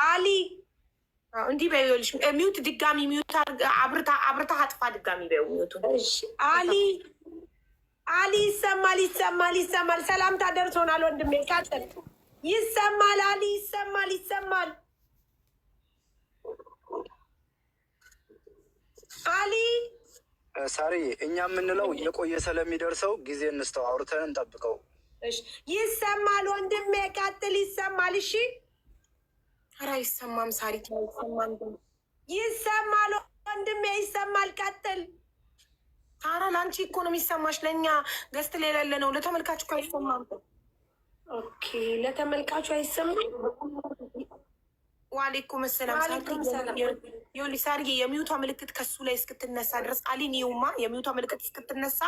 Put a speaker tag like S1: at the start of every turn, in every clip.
S1: አሊ እንዲህ በይልሽ ሚውት ድጋሚ ሚውት አብርታ አጥፋ ድጋሚ በሚውቱ አሊ ይሰማል። ሰላምታ ደርሶናል ወንድሜ ቀጥል። ይሰማል አሊ ይሰማል። አሊ
S2: ሳሪ እኛ የምንለው የቆየ ስለሚደርሰው ጊዜ እንስተው አውርተን እንጠብቀው።
S1: ይሰማል ወንድሜ ቀጥል። ይሰማል። እሺ ኧረ አይሰማም ሳሪ ይሰማል ወንድሜ ይሰማል። ቀጥል። ኧረ ለአንቺ እኮ ነው የሚሰማሽ፣ ለእኛ ገስት ላይ ያለ ነው። ለተመልካቹ እኮ አይሰማም። ኦኬ ለተመልካቹ አይሰማም። ዋሌኩም ሰላም ሳርዬ የሚውቷ ምልክት ከሱ ላይ እስክትነሳ ድረስ አሊን ይውማ የሚውቷ ምልክት እስክትነሳ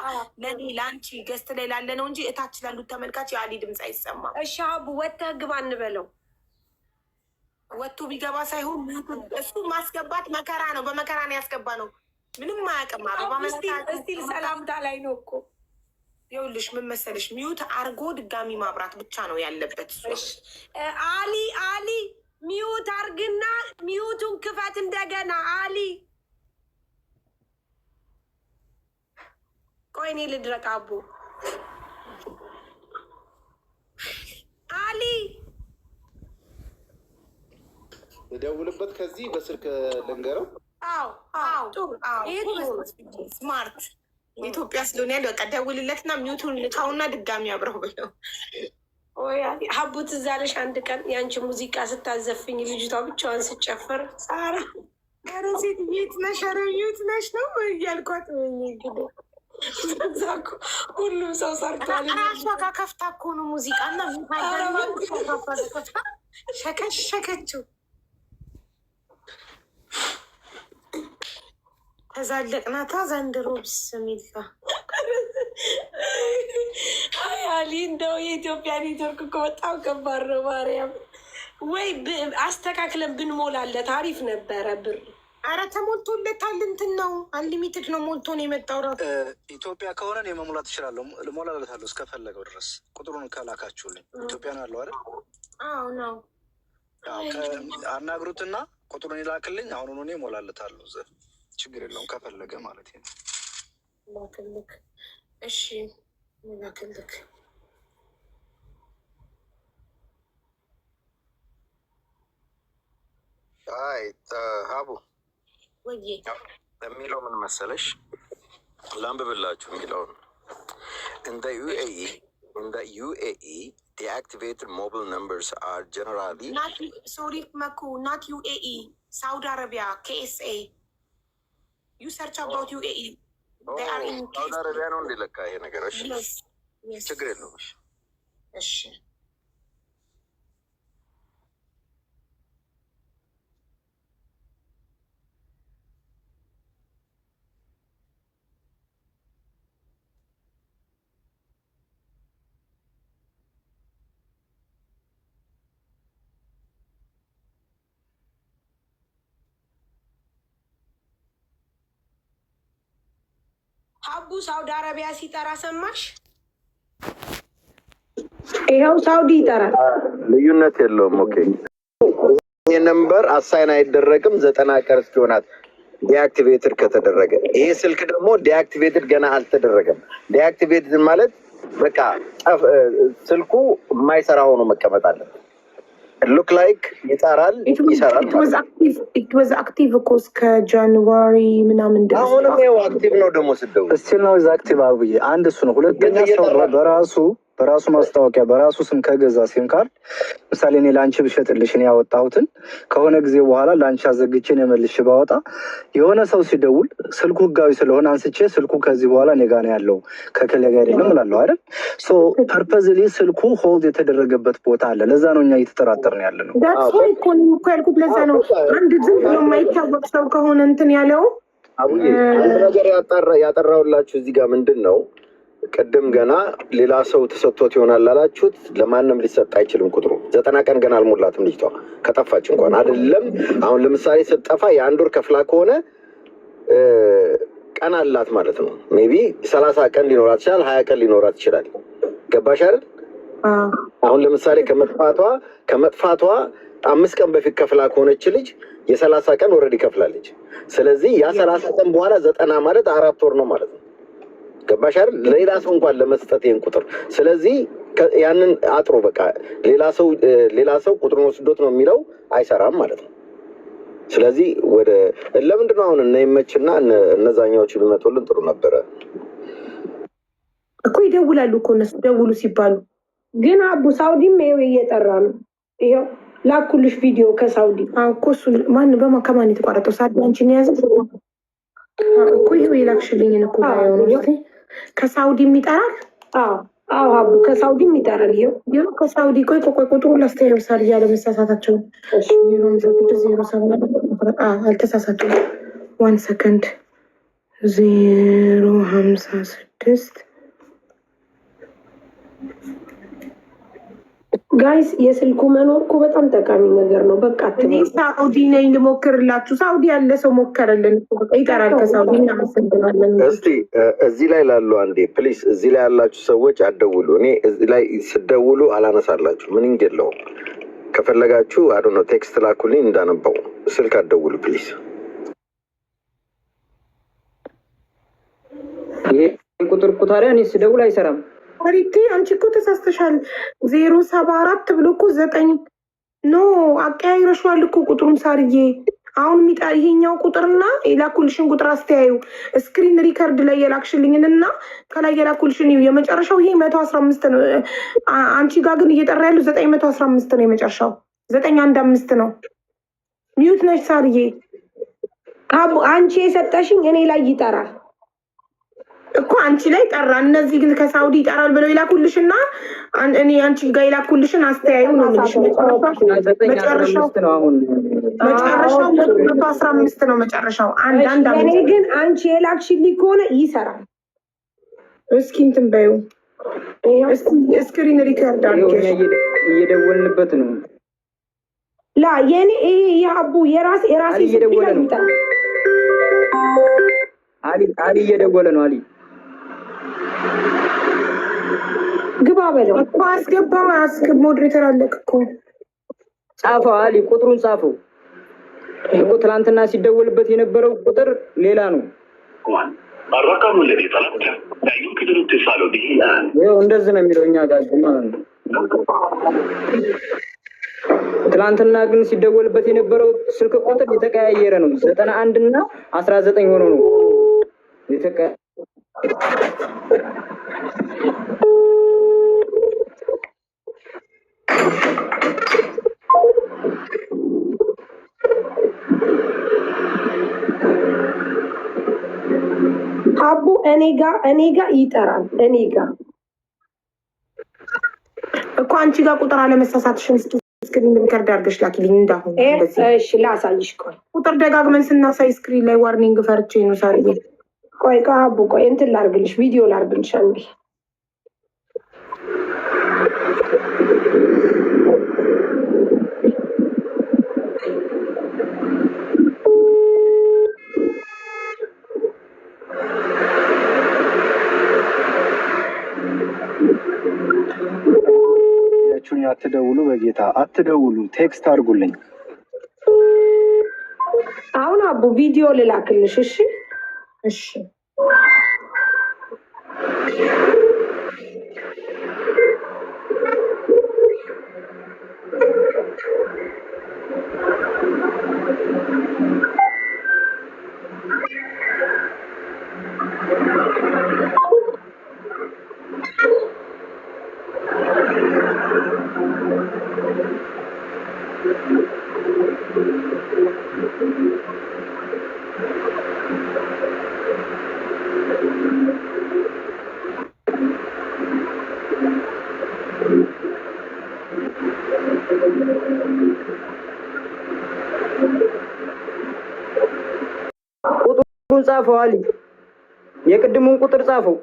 S1: ለእኔ ለአንቺ ገስት ላይ ላለ ነው እንጂ እታች ላሉት ተመልካች የአሊ ድምፅ አይሰማም። እሺ አቡ ወጥተህ ግባ እንበለው። ወጥቶ ቢገባ ሳይሆን እሱ ማስገባት መከራ ነው። በመከራ ነው ያስገባ ነው። ምንም አያውቅም። አበባ መስቲል ሰላምታ ላይ ነው እኮ። ይኸውልሽ ምን መሰለሽ ሚውት አርጎ ድጋሚ ማብራት ብቻ ነው ያለበት። አሊ ሚውት አርግና ሚውቱን ክፈት እንደገና። አሊ ቆይ እኔ ልድረቅ። አቡ አሊ
S3: የደውልበት ከዚህ በስልክ ልንገረው።
S1: ስማርት ኢትዮጵያ ስለሆነ ያለ በቃ ደውልለትና ሚውቱን ልካውና ድጋሚ አብረው ብለው። ሀቡ ትዝ አለሽ አንድ ቀን የአንቺ ሙዚቃ ስታዘፍኝ ልጅቷ ብቻዋን ስጨፍር ሳራ ኧረ ሴት የት ነሽ? ኧረ የት ነሽ ነው እያልኳት ሁሉም ሰው ሰርቷል። ራሷ ጋር ከፍታ እኮ ነው ሙዚቃና ሸከሸከችው። ተዛለቅናታ ዘንድሮ ብስሚላ አሊ እንደው የኢትዮጵያ ኔትወርክ እኮ በጣም ከባድ ነው። ማርያም ወይ አስተካክለን ብንሞላለት አሪፍ ነበረ። ብር ኧረ ተሞልቶለታል። እንትን ነው አንሊሚትድ ነው ሞልቶ ነው የመጣው። ራሱ
S2: ኢትዮጵያ ከሆነ የመሙላት እችላለሁ፣ ልሞላለታለሁ እስከፈለገው ድረስ ቁጥሩን ከላካችሁልኝ። ኢትዮጵያ ነው ያለው አይደል?
S1: አዎ ነው።
S2: አናግሩትና ቁጥሩን ይላክልኝ። አሁኑኑ እኔ እሞላለታለሁ። ችግር የለውም ከፈለገ ማለት ነው።
S1: ላክልክ። እሺ ላክልክ።
S3: አይ ሀቡ
S1: ወይ
S3: የሚለው ምን መሰለሽ፣ ላንብብላችሁ የሚለውን እንደ ዩኤኢ deactivated mobile numbers are generally
S1: sorry Maku, not UAE, Saudi Arabia, KSA. You search about UAE. They are in
S3: Saudi Arabia ነው እንዲለካ ይሄ ነገር። እሺ ችግር የለውም።
S1: እሺ ሀቡ ሳውዲ አረቢያ ሲጠራ ሰማሽ? ይኸው ሳውዲ ይጠራል።
S3: ልዩነት የለውም። ኦኬ ይህ ነምበር አሳይን አይደረግም 90 ቀን እስኪሆናት ዲአክቲቬትድ ከተደረገ። ይሄ ስልክ ደግሞ ዲአክቲቬትድ ገና አልተደረገም። ዲአክቲቬትድ ማለት በቃ ስልኩ የማይሰራ ሆኖ መቀመጥ አለበት። ሉክ ላይክ ይጠራል፣ ይሰራል።
S1: it was active እኮ እስከ ጃንዋሪ ምናምን ድረስ።
S3: አሁንም ይኸው አክቲቭ ነው። ደግሞ ስደውል
S2: እስቲል ነው አክቲቭ አብዬ። አንድ እሱ ነው። ሁለተኛ ሰው በራሱ ማስታወቂያ በራሱ ስም ከገዛ ሲም ካርድ ምሳሌ እኔ ለአንቺ ብሸጥልሽ እኔ ያወጣሁትን ከሆነ ጊዜ በኋላ ለአንቺ አዘግቼ ነው መልሼ ባወጣ የሆነ ሰው ሲደውል ስልኩ ህጋዊ ስለሆነ አንስቼ ስልኩ ከዚህ በኋላ እኔ ጋር ነው ያለው ከከለ ጋር አይደለም እላለሁ አይደል? ሶ ፐርፐዝሊ ስልኩ ሆልድ የተደረገበት ቦታ አለ። ለዛ ነው እኛ እየተጠራጠርን ያለ ነው።
S1: ዳትስ ዋይ እኮ ነው እኮ ያልኩት። ለዛ ነው አንድ ዝም ብሎ የማይታወቅ ሰው ከሆነ እንትን ያለው።
S3: አቡዬ አንድ ነገር ያጠራውላችሁ እዚህ ጋር ምንድን ነው ቅድም ገና ሌላ ሰው ተሰጥቶት ይሆናል አላችሁት። ለማንም ሊሰጥ አይችልም ቁጥሩ። 90 ቀን ገና አልሞላትም ልጅቷ ከጠፋች እንኳን አይደለም። አሁን ለምሳሌ ስትጠፋ የአንድ ወር ከፍላ ከሆነ ቀን አላት ማለት ነው። ሜቢ 30 ቀን ሊኖራት ይችላል፣ 20 ቀን ሊኖራት ይችላል። ገባሽ አይደል? አሁን ለምሳሌ ከመጥፋቷ 5 ቀን በፊት ከፍላ ከሆነች ልጅ የ30 ቀን ወረድ ይከፍላለች። ስለዚህ ያ 30 ቀን በኋላ 90 ማለት 4 ወር ነው ማለት ነው። ገባሽ አይደል? ሌላ ሰው እንኳን ለመስጠት ይሄን ቁጥር ስለዚህ ያንን አጥሮ በቃ ሌላ ሰው ቁጥሩን ወስዶት ነው የሚለው አይሰራም ማለት ነው። ስለዚህ ወደ ለምንድነው አሁን እነ ይመችና እነዛኛዎቹ ቢመጡልን ጥሩ ነበረ
S1: እኮ። ይደውላሉ እኮ እነሱ ደውሉ ሲባሉ
S4: ግን አቡ ሳውዲም ይሄው እየጠራ ነው። ይሄው ላኩልሽ ቪዲዮ ከሳውዲ
S1: እኮ እሱ ማን ከማን የተቋረጠው ሳዲ አንቺን የያዘ እኮ ይሄው የላክሽልኝን እኮ ከሳውዲም ይጠራል።
S4: አዎ አቡ ከሳውዲም ይጠራል። ይሄው
S1: ከሳውዲ ቆይ ቁጥሩ ላስተያየው ሳል እያለ መሳሳታቸው አልተሳሳቱም። 1 ሰከንድ 056
S4: ጋይስ የስልኩ መኖር እኮ በጣም ጠቃሚ ነገር ነው። በቃ
S1: እኔ ሳውዲ ነኝ ልሞክርላችሁ። ሳውዲ ያለ ሰው ሞከረልን በቃ ይጠራል ከሳውዲ። እናመሰግናለን።
S3: እስቲ እዚህ ላይ ላሉ አንዴ ፕሊስ፣ እዚህ ላይ ያላችሁ ሰዎች አትደውሉ። እኔ እዚህ ላይ ስደውሉ አላነሳላችሁ ምንም የለውም። ከፈለጋችሁ አዶ ነው ቴክስት ላኩልኝ እንዳነባው፣ ስልክ አትደውሉ ፕሊስ።
S5: ይሄ ቁጥር ታዲያ እኔ ስደውል አይሰራም።
S1: ሪቲ አንቺ እኮ ተሳስተሻል። 074 ብሎ እኮ 9 ኖ አቀያይረሽዋል እኮ ቁጥሩን ሳርዬ። አሁን ይሄኛው ቁጥርና የላኩልሽን ቁጥር አስተያዩ። ስክሪን ሪከርድ ላይ የላክሽልኝንና ከላይ የላኩልሽን የመጨረሻው ይሄ 115 ነው። አንቺ ጋር ግን እየጠራ ያለው 915 ነው። የመጨረሻው 915 ነው። ሚዩት ነሽ ሳርዬ።
S4: አንቺ የሰጠሽኝ እኔ ላይ ይጠራል
S1: እኮ አንቺ ላይ ጠራ። እነዚህ ግን ከሳውዲ ይጠራል ብለው ይላኩልሽና እኔ አንቺ ጋር ይላኩልሽን አስተያዩ ነው የምልሽ። መጨረሻው 115 ነው መጨረሻው።
S4: እኔ ግን አንቺ የላክሽልኝ ከሆነ ይሰራል።
S1: እስኪ እንትን በይው ስክሪን ሪከርድ አድርገሽ
S5: እየደወልንበት ነው።
S4: ላ የኔ የአቡ የራሴ
S5: እየደወለ ነው። አሊ እየደወለ ነው። አሊ
S4: ግባ በለው
S1: እኮ አስገባው። ሞዴሬተር አለክ እኮ
S5: ጻፈው። አሊ ቁጥሩን ጻፈው እኮ ትናንትና ሲደወልበት የነበረው ቁጥር ሌላ ነው። እንደዚህ ነው የሚለው እኛ ጋር ማለት ነው። ትናንትና ግን ሲደወልበት የነበረው ስልክ ቁጥር የተቀያየረ ነው። 91 እና 19 ሆኖ ነው የተቀያየረ።
S4: አቡ እኔ ጋር ይጠራል። እኔ ጋር
S1: እኮ አንቺ ጋር ቁጥር አለመሳሳትሽን ስክሪን ሪከርድ አድርገሽ ላኪልኝ። እንዳሁን
S4: እሺ ላሳይሽ። ቆይ
S1: ቁጥር ደጋግመን ስናሳይ ስክሪን ላይ ዋርኒንግ ፈርቼ ነው ሳርዬ።
S4: ቆይ አቡ ቆይ እንትን ላርግልሽ፣ ቪዲዮ ላርግልሽ አንዴ።
S2: አትደውሉ፣ በጌታ አትደውሉ፣ ቴክስት አድርጉልኝ።
S4: አሁን አቡ ቪዲዮ ልላክልሽ። እሺ
S1: እሺ
S5: ቁጥሩን ጻፈው። አሊ የቅድሙን ቁጥር ጻፈው።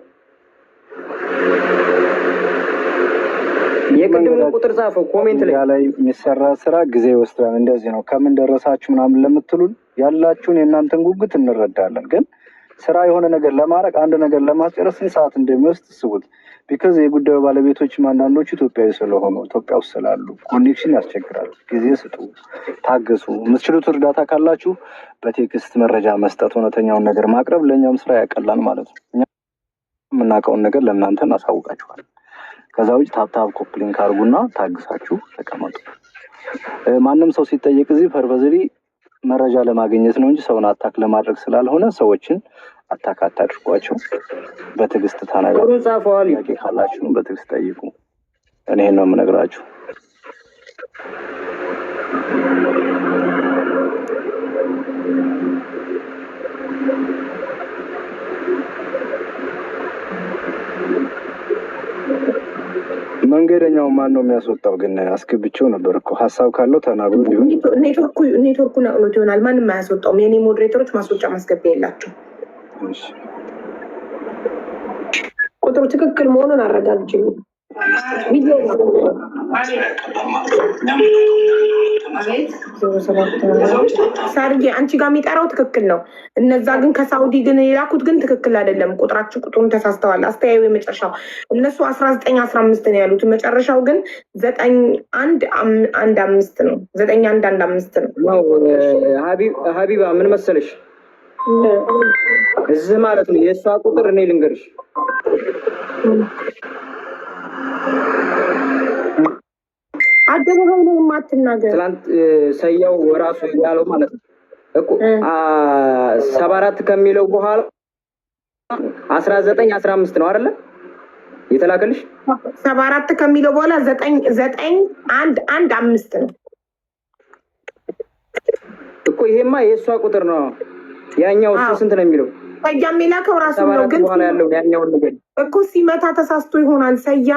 S5: የቅድሙን ቁጥር ጻፈው። ኮሜንት
S2: ላይ የሚሰራ ስራ ጊዜ ይወስዳል። እንደዚህ ነው። ከምን ደረሳችሁ ምናምን ለምትሉን ያላችሁን የእናንተን ጉጉት እንረዳለን። ግን ስራ የሆነ ነገር ለማድረግ አንድ ነገር ለማስጨረስ ስንት ሰዓት እንደሚወስድ አስቡት። ቢካዝ የጉዳዩ ባለቤቶችም አንዳንዶቹ ኢትዮጵያዊ ስለሆኑ ኢትዮጵያ ውስጥ ስላሉ ኮኔክሽን ያስቸግራል። ጊዜ ስጡ፣ ታገሱ። የምትችሉት እርዳታ ካላችሁ በቴክስት መረጃ መስጠት፣ እውነተኛውን ነገር ማቅረብ ለእኛም ስራ ያቀላል ማለት ነው። እኛ የምናውቀውን ነገር ለእናንተ እናሳውቃችኋል። ከዛ ውጭ ታፕታፕ ኮፕሊንግ አድርጉና ታግሳችሁ ተቀመጡ። ማንም ሰው ሲጠየቅ እዚህ ፐርፐዝሊ መረጃ ለማግኘት ነው እንጂ ሰውን አታክ ለማድረግ ስላልሆነ ሰዎችን አታክ አታድርጓቸው። በትዕግስት ተናገሩ። ጥያቄ ካላችሁ በትዕግስት ጠይቁ። እኔ ነው የምነግራችሁ። መንገደኛው ማን ነው የሚያስወጣው? ግን አስገብቼው ነበር እኮ ሀሳብ ካለው ተናግሮ ሊሆን
S1: ኔትወርኩ ነቅሎት ይሆናል። ማንም አያስወጣውም። የኔ ሞዴሬተሮች ማስወጫ ማስገቢያ የላቸው።
S4: ቁጥሩ ትክክል መሆኑን አረጋግጭልኝ።
S1: ሳርጌ አንቺ ጋር የሚጠራው ትክክል ነው። እነዛ ግን ከሳውዲ ግን የላኩት ግን ትክክል አይደለም። ቁጥሩን ተሳስተዋል። አስተያዩ የመጨረሻው እነሱ 1915 ነው ያሉት። መጨረሻው ግን 9115 ነው። 9115 ነው።
S5: ሀቢባ ምን መሰለሽ እዚህ ማለት ነው የእሷ ቁጥር እኔ ልንገርሽ
S1: አደባባይ ነው የማትናገር።
S5: ትላንት ሰያው ራሱ ያለው ማለት ነው እኮ 74 ከሚለው በኋላ 1915 ነው አይደለ የተላከልሽ?
S1: 74 ከሚለው በኋላ 9115 ነው
S5: እኮ። ይሄማ የእሷ ቁጥር ነው። ያኛው እሱ ስንት ነው የሚለው?
S1: ሰያ የሚላከው ራሱ ነው። ግን
S5: በኋላ ያለው ያኛው ነገር
S1: እኮ ሲመታ ተሳስቶ ይሆናል። ሰያ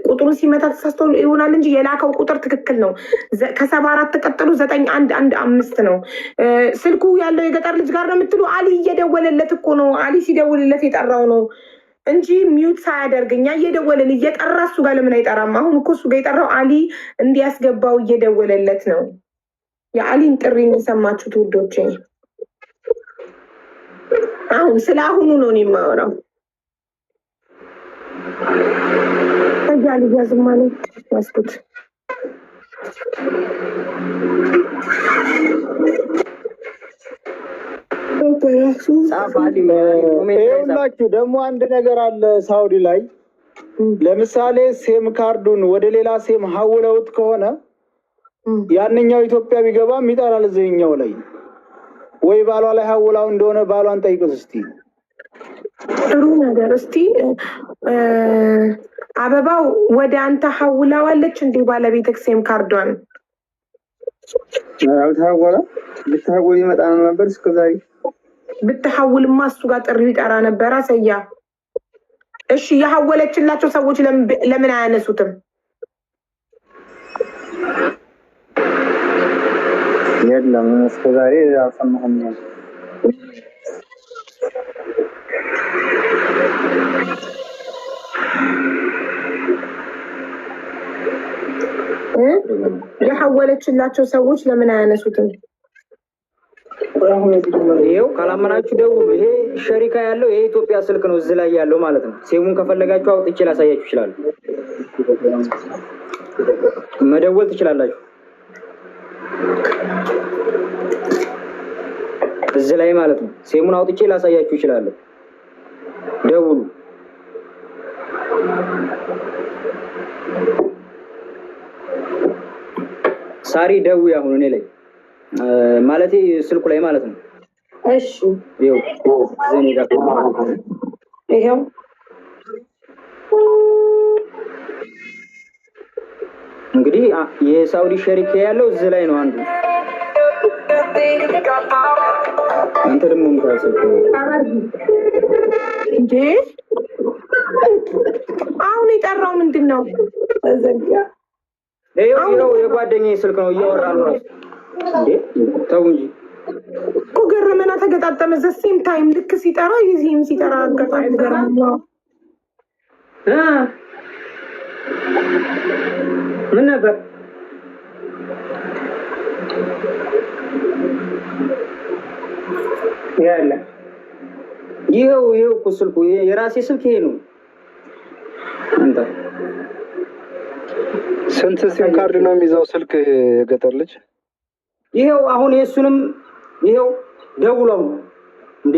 S1: ቁጥሩ ሲመታ ተሳስቶ ይሆናል እንጂ የላከው ቁጥር ትክክል ነው። ከ74 ቀጥሎ 9115 ነው። ስልኩ ያለው የገጠር ልጅ ጋር ነው የምትሉ? አሊ እየደወለለት እኮ ነው። አሊ ሲደውልለት የጠራው ነው እንጂ ሚዩት ሳያደርግ እኛ እየደወልን እየጠራ እሱ ጋር ለምን አይጠራም? አሁን እኮ እሱ ጋር የጠራው አሊ እንዲያስገባው እየደወለለት ነው። የአሊን ጥሪ የሚሰማችሁት ውዶቼ? አሁን ስለ አሁኑ ነው የማወራው። ታያሊ ያዝማለ ያስኩት
S6: ይኸውላችሁ ደግሞ አንድ ነገር አለ ሳውዲ ላይ። ለምሳሌ ሴም ካርዱን ወደ ሌላ ሴም ሀውለውት ከሆነ ያንኛው ኢትዮጵያ ቢገባም ይጠራል እዚህኛው ላይ። ወይ ባሏ ላይ ሀውላው እንደሆነ ባሏን ጠይቁት እስቲ።
S1: ጥሩ ነገር እስቲ አበባው ወደ አንተ ሀውላዋለች እንዴ ባለቤትህ ሴም ካርዷን?
S6: አልተሀወላ ብትሀውል ይመጣ ነበር እስከዛሬ።
S1: ብትሀውልማ እሱ ጋር ጥሪው ይጠራ ነበር። ሰያ እሺ፣ የሀወለችላቸው ሰዎች ለምን አያነሱትም?
S6: የለም እስከዛሬ አልሰማሁም።
S1: የሀወለችላቸው ሰዎች ለምን አያነሱትም?
S5: ይሄው ካላመናችሁ ደውሉ። ይሄ ሸሪካ ያለው የኢትዮጵያ ስልክ ነው እዚህ ላይ ያለው ማለት ነው። ሴሙን ከፈለጋችሁ አውጥቼ ላሳያችሁ ይችላል። መደወል ትችላላችሁ እዚህ ላይ ማለት ነው። ሴሙን አውጥቼ ላሳያችሁ ይችላል። ደውሉ። ሳሪ ደውይ አሁን እኔ ላይ ማለቴ ስልኩ ላይ ማለት ነው።
S4: እሺ
S5: ይኸው ዘኔ ጋር
S4: ይኸው
S5: እንግዲህ የሳውዲ ሸሪክ ያለው እዚህ ላይ ነው አንዱ። አንተ ደግሞ ምታሰብ
S1: እንዴ? አሁን የጠራው ምንድን ነው?
S5: ይኸው የጓደኛዬ ስልክ ነው እያወራ ነው። እንዴ ተው እንጂ
S1: እኮ ገረመና ተገጣጠመ። ዘሴም ታይም ልክ ሲጠራ ይዚህም ሲጠራ አጋጣሚ ገረመና።
S5: ምን ነበር ያለ ይሄው እኮ ስልኩ የራሴ ስልክ ይሄ ነው። አንተ
S2: ስንት ሲም ካርድ ነው የሚይዘው ስልክ የገጠር ልጅ?
S5: ይሄው አሁን የሱንም ይሄው ደውለው እንዴ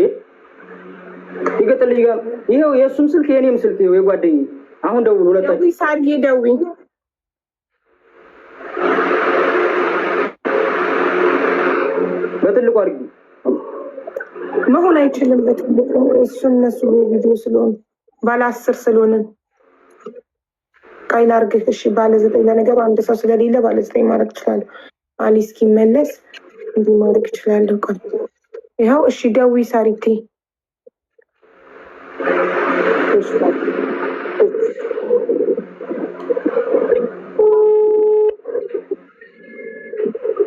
S5: የገጠር ልጅ ጋር ይሄው የሱም ስልክ የኔም ስልክ ይሄው የጓደኛዬ አሁን ደውሉ ሁለታችሁ
S1: ሳርጌ ደዊ
S5: በትልቁ አድርጊ
S1: መሆን አይችልም። በትልቁ እነሱ ቪዲዮ ስለሆነ ባለ 10 ስለሆነ ቃይል አርገሽ እሺ። ባለ 9 ለነገሩ አንድ ሰው ስለሌለ ባለ 9 ማድረግ ይችላል። አሊ እስኪመለስ እንዲህ ማድረግ ይችላል። ቆይ ይኸው እሺ። ደዊ ሳሪቴ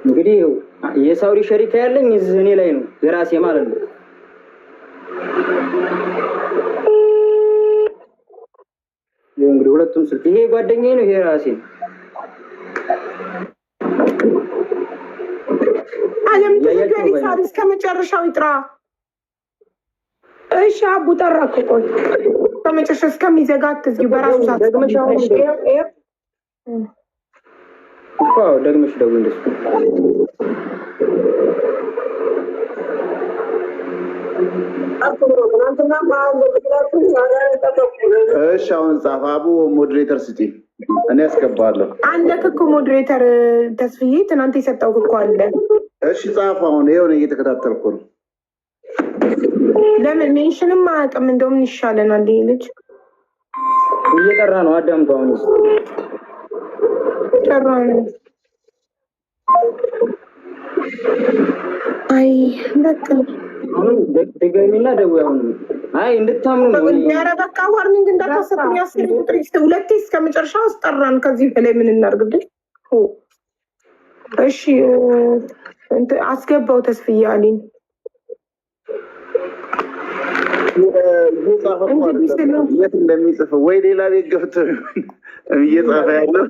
S5: እንግዲህ የሳውዲ ሸሪካ ያለኝ እኔ ላይ ነው የራሴ ማለት ነው። እንግዲህ ሁለቱም ስልክ ይሄ ጓደኛዬ ነው፣ ይሄ ራሴ ነው።
S1: አለም ተዘጋጅ እስከ መጨረሻው ይጥራ።
S4: እሺ አቡ ጠራኩ። ቆይ
S1: ከመጨረሻው እስከሚዘጋ አትዝጊው። በራሱ ሰዓት
S5: ደግመሽ ደውይ እንደሱ
S6: እሺ አሁን ጻፍ አቡ ሞዴሬተር ስጪ፣ እኔ አስገባለሁ።
S1: አለክ እኮ ሞዴሬተር ተስፍዬ ትናንት የሰጠው እኮ አለ።
S6: እሺ ጻፍ አሁን ይኸው ነው እየተከታተልኩ ነው።
S1: ለምን ሜንሽንም አያውቅም? እንደውም ይሻለናል። ይሄ ልጅ
S5: እየጠራ ነው። አዳምጠው። አሁን
S1: ጠራ ነው። አይ በቃ
S5: አሁን ደግሜና ደውይ። አሁን አይ እንድታምኑ ነው።
S1: ኧረ በቃ ዋርኒንግ እንዳታሰጡኝ። 10 ቁጥር ሁለቴ እስከ መጨረሻው አስጠራን። ከዚህ በላይ ምን እናድርግልኝ? እሺ አስገባው ተስፍዬ አሊን
S6: የት እንደሚጽፍ ወይ ሌላ ቤት ገብቶ እየጻፈ ያለው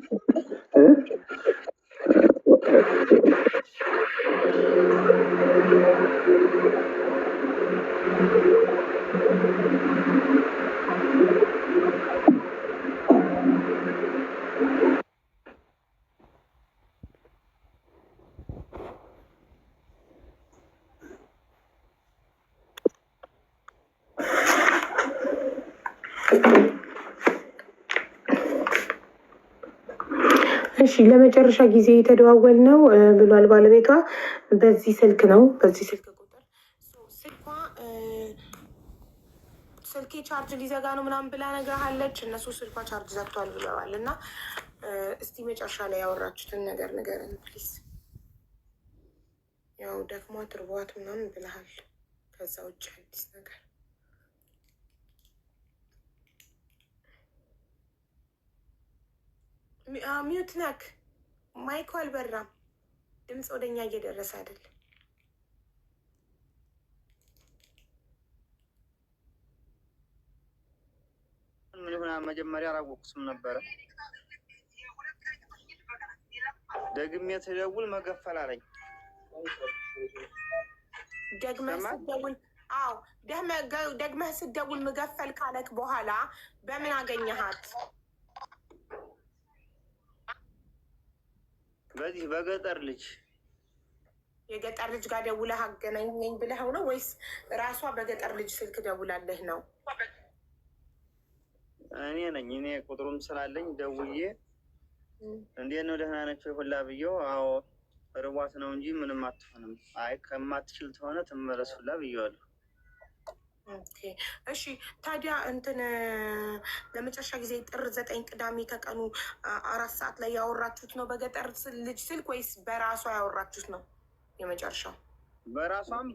S1: እሺ ለመጨረሻ ጊዜ የተደዋወል ነው ብሏል ባለቤቷ። በዚህ ስልክ ነው፣ በዚህ ስልክ ቁጥር ስልኬ ቻርጅ ሊዘጋ ነው ምናምን ብላ ነግረሃለች። እነሱ ስልኳ ቻርጅ ዘግቷል ብለዋል። እና እስቲ መጨረሻ ላይ ያወራችሁትን ነገር ንገረን ፕሊዝ። ያው ደክሟት ርቧት ምናምን ብለሃል። ከዛ ውጭ አዲስ ነገር ሚዩት ነክ። ማይኩ አልበራም። ድምፅ ወደኛ እየደረሰ አይደል?
S5: ምን ይሆናል? መጀመሪያ አላወቅኩትም ነበረ። ደግሜ ትደውል መገፈል አለኝ።
S1: ደግመህ ስትደውል ደግመህ ስትደውል መገፈል ካለክ በኋላ በምን አገኘሃት?
S5: በዚህ በገጠር ልጅ
S1: የገጠር ልጅ ጋር ደውለህ አገናኘኝ ብለኸው ነው ወይስ ራሷ በገጠር ልጅ ስልክ ደውላለህ ነው?
S5: እኔ ነኝ። እኔ ቁጥሩም ስላለኝ ደውዬ እንዴት ነው ደህና ነች ሁላ ብዬው፣ አዎ ርቧት ነው እንጂ ምንም አትሆንም፣ አይ ከማትችል ተሆነ ትመለስ ሁላ ብዬዋለሁ።
S1: ኦኬ እሺ። ታዲያ እንትን ለመጨረሻ ጊዜ ጥር 9 ቅዳሜ ከቀኑ 4 ሰዓት ላይ ያወራችሁት ነው በገጠር ልጅ ስልክ ወይስ በራሷ ያወራችሁት ነው? የመጨረሻው
S5: በራሷም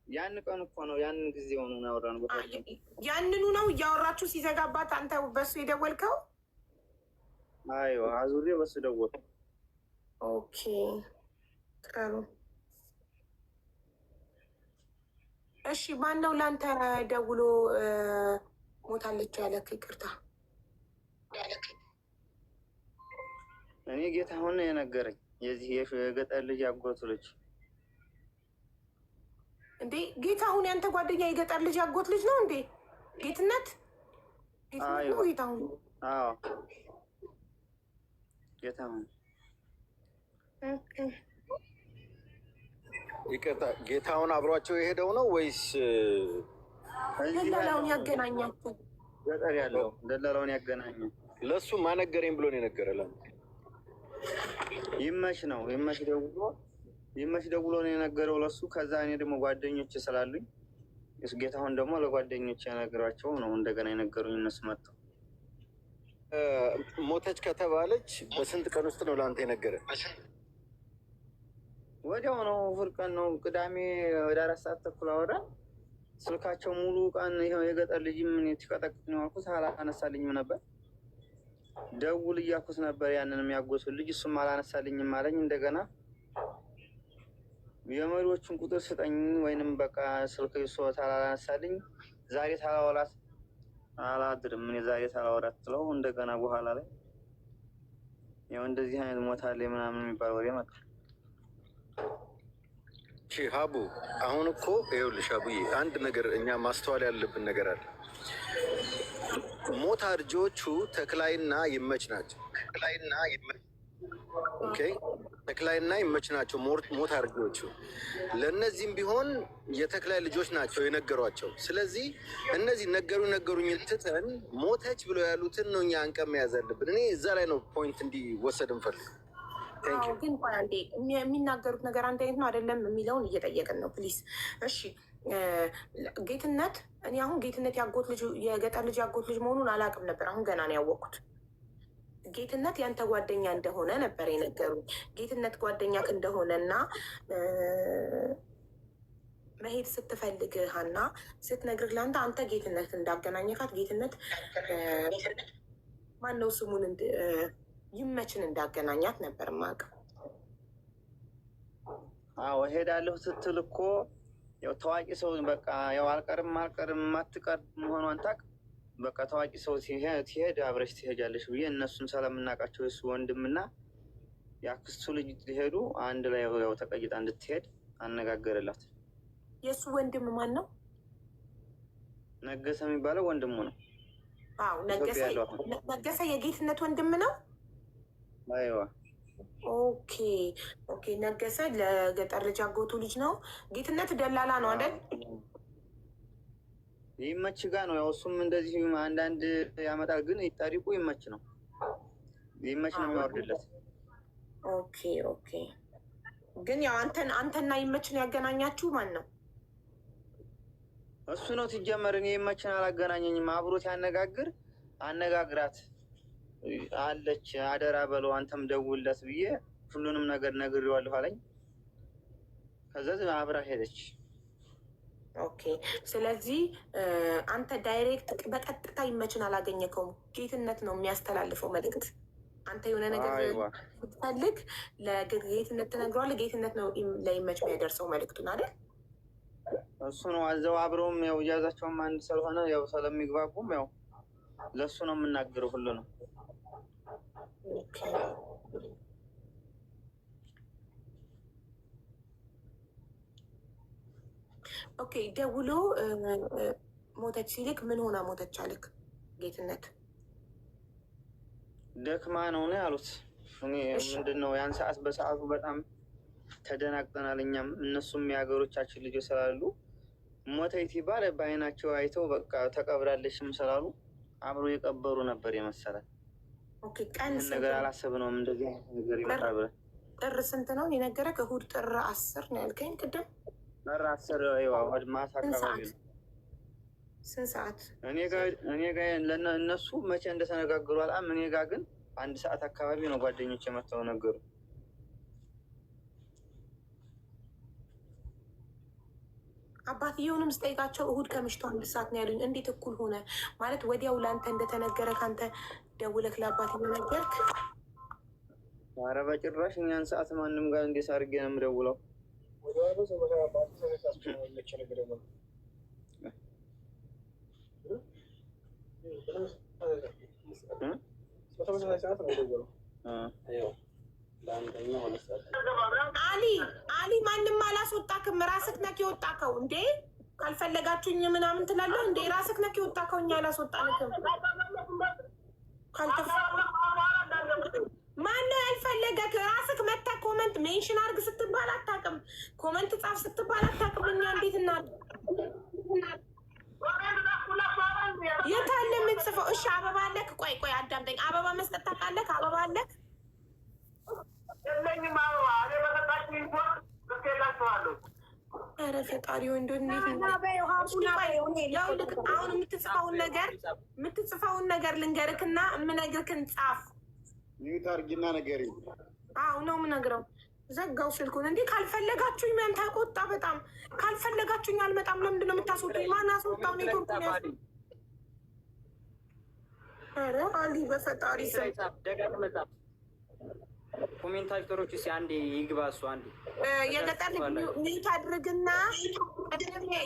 S5: ያን ቀን እኮ ነው፣ ያንን ጊዜ ሆኖ ነው ያወራነው።
S1: ያንኑ ነው እያወራችሁ ሲዘጋባት አንተ በሱ የደወልከው?
S5: አይዋ አዙሬ በሱ ደወልኩ።
S1: ኦኬ ጥሩ። እሺ ማነው ለአንተ ደውሎ ሞታለች ያለክ? ይቅርታ
S5: እኔ ጌታሁን ነው የነገረኝ፣ የዚህ የገጠር ልጅ አጎቱ ልጅ።
S1: እንዴ ጌታሁን ያንተ ጓደኛ የገጠር ልጅ ያጎት ልጅ ነው እንዴ? ጌትነት ነው ጌታሁን?
S5: አዎ ጌታሁን።
S3: ይቅርታ ጌታሁን አብሯቸው የሄደው ነው ወይስ
S1: ደላላውን ያገናኛቸው?
S5: ገጠር ያለው ደላላውን ያገናኛል።
S3: ለእሱ ማነገረኝ ብሎ ነው የነገረለን።
S5: ይመች ደውሎ ነው የነገረው ለሱ። ከዛ እኔ ደግሞ ጓደኞች ስላሉኝ ጌታሁን ደግሞ ለጓደኞች የነገሯቸው ነው እንደገና የነገሩኝ እነሱ መጥተው።
S3: ሞተች ከተባለች በስንት ቀን ውስጥ ነው ለአንተ የነገረ?
S5: ወዲያው ነው፣ እሑድ ቀን ነው። ቅዳሜ ወደ 4 ሰዓት ተኩል አወራን። ስልካቸው ሙሉ ቀን ይኸው የገጠር ልጅ ምን ትቀጠቅጥ ነው አልኩት። አላነሳልኝም ነበር። ደውል እያልኩት ነበር ያንንም ያጎሱን ልጅ፣ እሱም አላነሳልኝም አለኝ። እንደገና የመሪዎቹን ቁጥር ስጠኝ ወይንም በቃ ስልክ ሶት አላነሳልኝ። ዛሬ ታላወራት አላድርም እኔ ዛሬ ታላወራት ትለው። እንደገና በኋላ ላይ ያው እንደዚህ አይነት ሞት አለ ምናምን የሚባል ወሬ መጣ።
S3: ሀቡ አሁን እኮ ይኸውልሽ አቡዬ አንድ ነገር እኛ ማስተዋል ያለብን ነገር አለ። ሞት አርጆቹ ተክላይና ይመች ናቸው። ተክላይና ይመች ናቸው ሞት አርጆቹ። ለእነዚህም ቢሆን የተክላይ ልጆች ናቸው የነገሯቸው። ስለዚህ እነዚህ ነገሩኝ ትተን ሞተች ብለው ያሉትን ነው እኛ አንቀም መያዝ አለብን። እኔ እዛ ላይ ነው ፖይንት እንዲወሰድ እንፈልግ።
S1: ግን አንዴ የሚናገሩት ነገር አንድ አይነት ነው አይደለም የሚለውን እየጠየቅን ነው ፕሊስ። እሺ ጌትነት፣ እኔ አሁን ጌትነት ያጎት ልጅ የገጠር ልጅ ያጎት ልጅ መሆኑን አላውቅም ነበር። አሁን ገና ነው ያወቅኩት። ጌትነት ያንተ ጓደኛ እንደሆነ ነበር የነገሩኝ። ጌትነት ጓደኛክ እንደሆነ እና መሄድ ስትፈልግ ሀና ስትነግርህ ለአንተ አንተ ጌትነት እንዳገናኘካት ጌትነት ማነው ስሙን ይመችን እንዳገናኛት ነበር የማውቀው።
S5: አዎ ሄዳለሁ ስትል እኮ ያው ታዋቂ ሰው በቃ ያው አልቀርም ማትቀር መሆኗን ታውቅ። በቃ ታዋቂ ሰው ሲሄድ አብረሽ ትሄጃለሽ ብዬ እነሱን ስለምናውቃቸው የሱ ወንድምና የአክስቱ ልጅ ሊሄዱ አንድ ላይ ያው ተቀይጣ እንድትሄድ አነጋገርላት።
S1: የእሱ ወንድም ማን ነው?
S5: ነገሰ የሚባለው ወንድሙ ነው።
S1: አዎ ነገሰ የጌትነት ወንድም ነው።
S5: አይዋ
S1: ኦኬ ነገሰ ለገጠር ልጅ አጎቱ ልጅ ነው። ጌትነት ደላላ ነው አይደል?
S5: ይመች ጋ ነው። ያው እሱም እንደዚህ አንዳንድ ያመጣል፣ ግን ጠሪቁ ይመች ነው። ይመች ነው የሚያወርድለት።
S1: ኦኬ ግን ያው አንተና ይመችን ያገናኛችሁ ማን ነው?
S5: እሱ ነው ሲጀመር። እኔ ይመችን አላገናኘኝም። አብሮት አነጋግራት አለች አደራ በለው አንተም ደውልለት ብዬ ሁሉንም ነገር ነግሬዋለሁ አለኝ። ከዛ አብራ ሄደች።
S1: ኦኬ ስለዚህ አንተ ዳይሬክት በቀጥታ ይመችን አላገኘከውም። ጌትነት ነው የሚያስተላልፈው መልዕክት። አንተ የሆነ ነገር ስትፈልግ ለጌትነት ትነግረዋለህ። ጌትነት ነው ለይመች የሚያደርሰው መልዕክቱን አይደል?
S5: እሱ ነው አዘው አብረውም ያው እያዛቸውም አንድ ስለሆነ ያው ስለሚግባቡም ያው ለእሱ ነው የምናገረው ሁሉ ነው።
S1: ኦኬ ደውሎ ሞተች ሲልክ ምን ሆና ሞተች አልክ? ጌትነት
S5: ደክማ ነው ያሉት። እኔ ምንድን ነው ያን ሰዓት በሰዓቱ በጣም ተደናግጠናል። እኛም እነሱም የሀገሮቻችን ልጆች ስላሉ ሞተች ሲባል በአይናቸው አይተው በቃ ተቀብራለሽም ስላሉ አብሮ የቀበሩ ነበር የመሰለን።
S1: ቀን
S5: ነገር አላሰብነውም እንደዚህ ነገር ይመጣል ብለን።
S1: ጥር ስንት ነው የነገረህ? እሑድ ጥር 10 ነው ያልከኝ ቅድም።
S5: ጥር 10 ማታ አካባቢ ነው።
S1: ስንት ሰዓት?
S5: እኔ ጋ እነሱ መቼ እንደተነጋገሩ አላም። እኔ ጋ ግን 1 ሰዓት አካባቢ ነው ጓደኞች የመጣው ነገሩ።
S1: አባትየውንም ስጠይቃቸው እሑድ ከምሽቱ 1 ሰዓት ነው ያሉኝ። እንዴት እኩል ሆነ ማለት? ወዲያው ለአንተ እንደተነገረ ከአንተ ደውለህ ለአባትየው ነገርክ?
S5: ኧረ በጭራሽ እኛን ሰዓት ማንም ጋር እንዴት አድርጌ ነው የምደውለው?
S1: አሊ ማንም አላስወጣክም አታውቅም። ራስክ ነክ የወጣከው እንዴ? ካልፈለጋችሁኝ ምናምን ትላለህ እንዴ? ራስክ ነክ የወጣከው እኛ አላስወጣንክም። ማነው ያልፈለገክ? ራስክ መታ ኮመንት ሜንሽን አርግ ስትባል አታውቅም። ኮመንት ጻፍ ስትባል አታውቅም። እኛ እንዴት የት አለ የምትጽፈው? እሺ አበባ አለክ? ቆይ አዳምጠኝ። አበባ መስጠት ታውቃለክ? አበባ አለክ? ኧረ ፈጣሪ ወንዶ አሁን የምትጽፈውን ነገር ልንገርክና የምነግርክን ጻፍ።
S6: ታርጊና ነገር
S1: አሁ ነው የምነግረው። ዘጋው ስልኩን። እንዲህ ካልፈለጋችሁኝ ምን ታቆጣ? በጣም ካልፈለጋችሁኝ አልመጣም። ለምንድን ነው የምታስወጡኝ? ማን አስወጣው? ኔትወርክ ኧረ አሊ በፈጣሪ
S7: ኮሜንታተሮች ሲ አንዴ ይግባ። እሱ አንዴ
S1: የገጠር ሚዩት አድርግና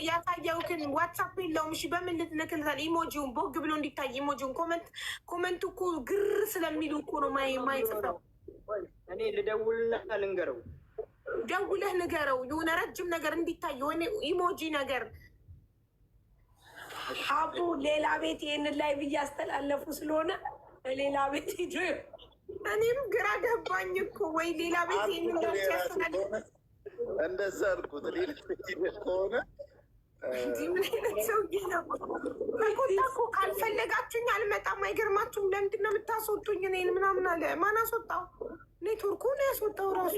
S1: ያሳየውክን ዋትሳፕ የለውም። እሺ በምን ልትልክልታል? ኢሞጂውን ቦግ ብሎ እንዲታይ ኢሞጂውን። ኮመንቱ እኮ ግር ስለሚሉ እኮ ነው ማይጽፈው።
S7: እኔ ልደውልና ልንገረው።
S1: ደውለህ ንገረው። የሆነ ረጅም ነገር እንዲታይ የሆነ ኢሞጂ ነገር።
S4: አቡ ሌላ ቤት ይህንን ላይ እያስተላለፉ ስለሆነ ሌላ ቤት ሂዶ
S1: እኔም ግራ ገባኝ እኮ። ወይ ሌላ ቤት ይህንን ላይ ሲያስተላልፍ
S6: እንደዛ አልኩት። ሌላ ቤት ከሆነ
S1: እንዲህ ምን አይነት ሰውዬ ነው? በቆጣ እኮ ካልፈለጋችሁኝ አልመጣም። አይገርማችሁም? ለምንድን ነው የምታስወጡኝ እኔን ምናምን አለ። ማን አስወጣው? ኔትወርኩ ነው ያስወጣው ራሱ።